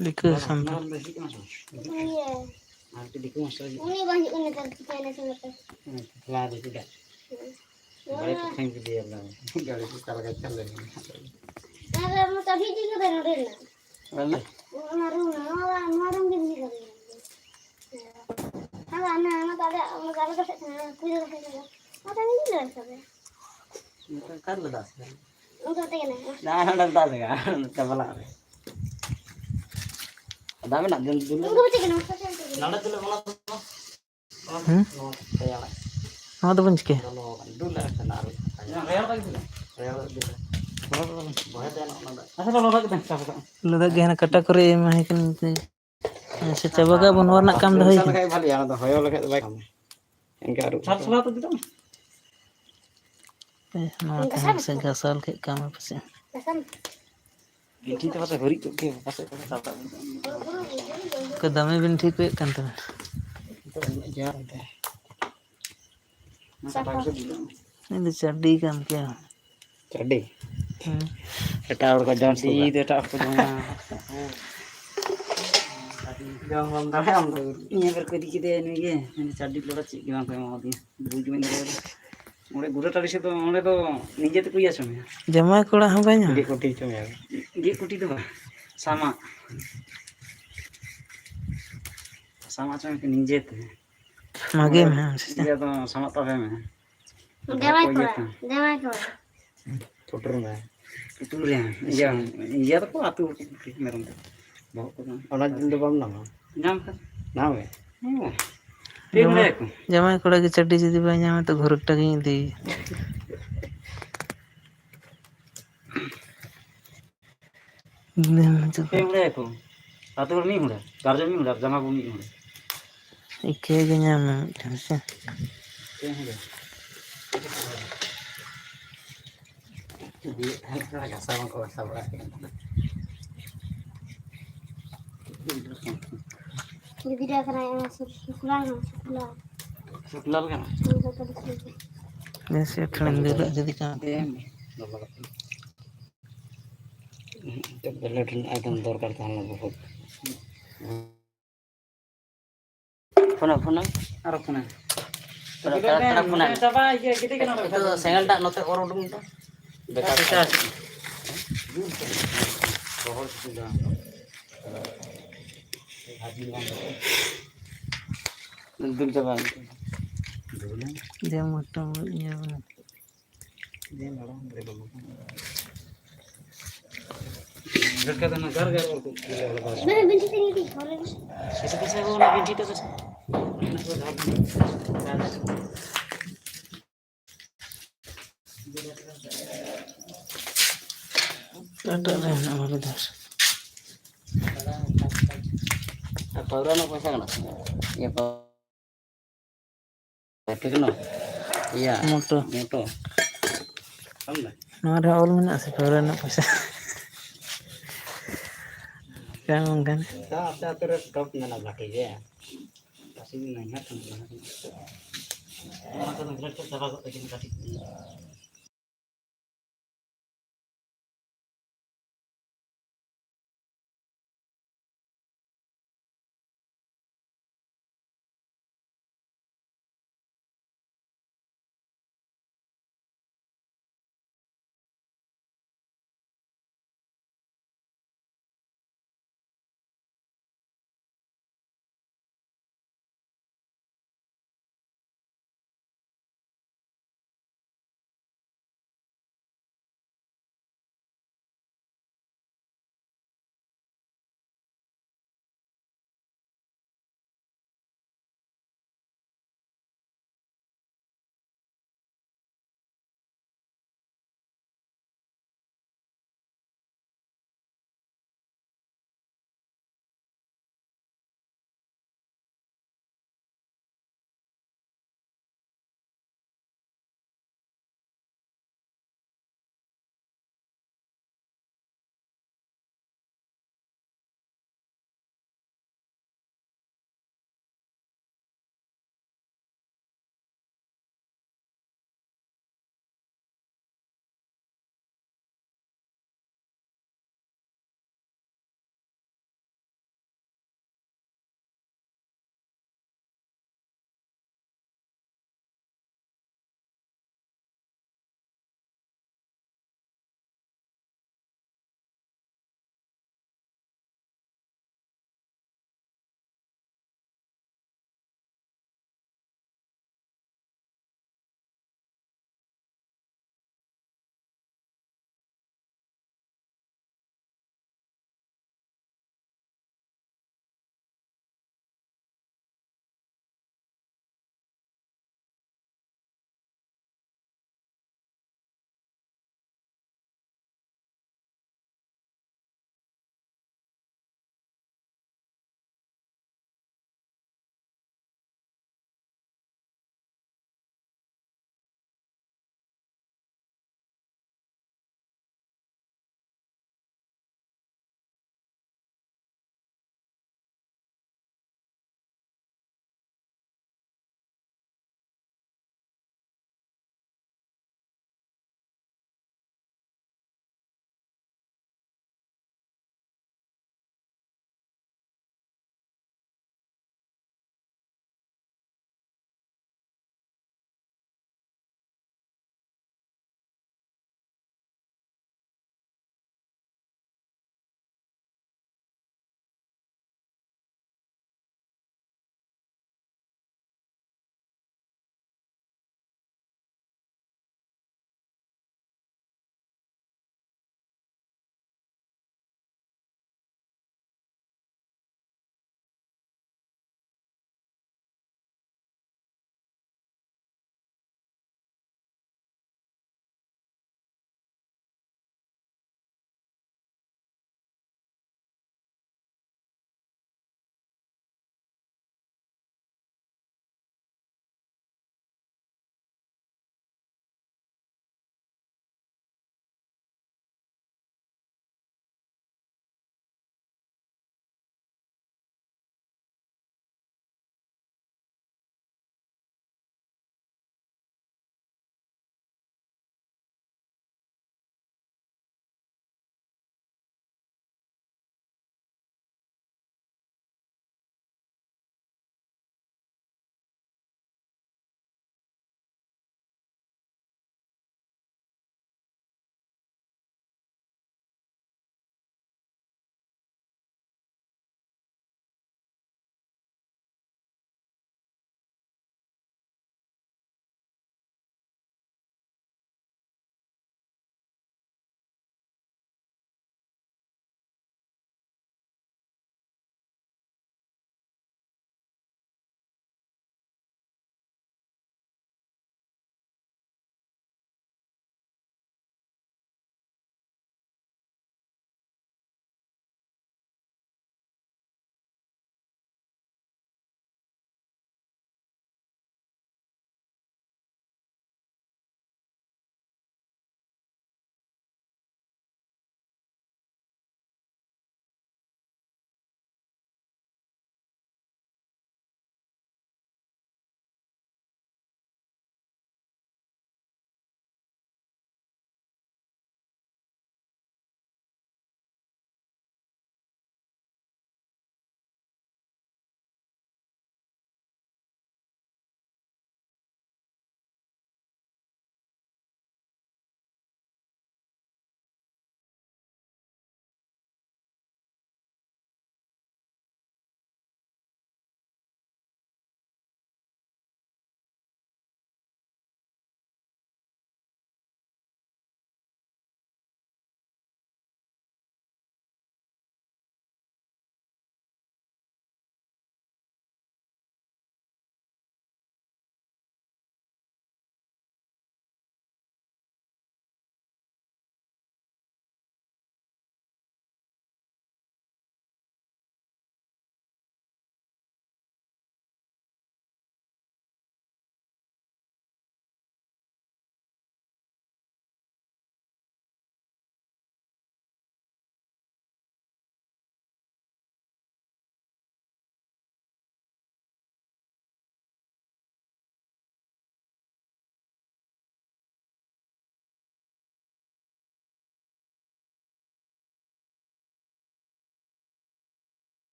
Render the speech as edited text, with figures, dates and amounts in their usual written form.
Dikau santai. Iya. Nanti dikau masuk lagi. Ini banyak kan kita sana sana. Lari tidak. Baik kan dia lah. Garis sekarang kacau lagi. Ada mau tadi juga benar benar. Mana? Marung gini kan. Anak tadi ke sana, kuda ke sana. Mata ini juga saja. Kan ledas. Untuk tegaknya. Nah, ledas ya. Kapalah. Ada mana dulu? Untuk tegaknya. Nada dulu malah. Kayak Nama tu pun cike. kalau dulu lah senar. Yang real lagi dulu. Real dulu. Banyak yang nada. Asal lo lagi dah siapa? Lu dah gaya nak kata kore mah kan. Secoba ka bunwar nak kam dah Sama itu. kayak balik yang tu. Hoyo lagi baik. Yang karu. Salah tu tidak. Nama tu segasal ke kam apa sih? Kasam. Gigi tu pasal beri tu ke pasal salah. Kedamai bin ठीक kan tu. Itu aja. Masa pasal dulu. Ini cerdi kan kya. Cerdik. Kita harus kerja di itu tak apa cuma. Jangan dalam ini berkedi kita ini ke. Ini cerdik lorat sih gimana kau mau dia. Dulu cuma ini. Mulai guru tadi situ mulai tu ninja tu kuya cuma. Jamai kula hambanya. Dia kuti cuma. Dia kuti tu sama. Sama cuma ninja tu. Mage mah. Dia tu sama tu apa? Damai kau. Tutur nggak? Tutur ya. Iya tu kok atuh merong. Bawa tu. Orang jindu bam nama. Nama kan? Nama ya. Timlek. Jamai kula ki cerdi jadi banyak mah tu घुरक टकी दी. Timlek tu. Atuh ni muda. Karja ni muda. Jama bumi muda. Ike ganya mah sih. Timlek. Jadi agak sama kau sama. Jadi dia kena yang sekolah. Sekolah kan? Ini sih trend dulu jadi kan. Benar akan dorkar tanah buat. Phone arah phone. Kadang phone. Itu sengal tak note orang dulu tu. Dekat. Pohon sudah. Haji lang. Nandun sa bang. Dia motor nya. Dia larang berapa bukan. Dekat dengan gar-gar waktu. Mana benci tinggi di. Bisa kau nak benci tu sah. Ada lah nama ledas. Apa orang nak pasang nak? Ya pak. Tapi kena. Iya. Motor. Sama. Nah ada orang nak sekarang nak pasang. Kan kan. Saya terus kau nak lagi je. Kasih ni nak. Orang kan nak cerita apa kau lagi nak kasih.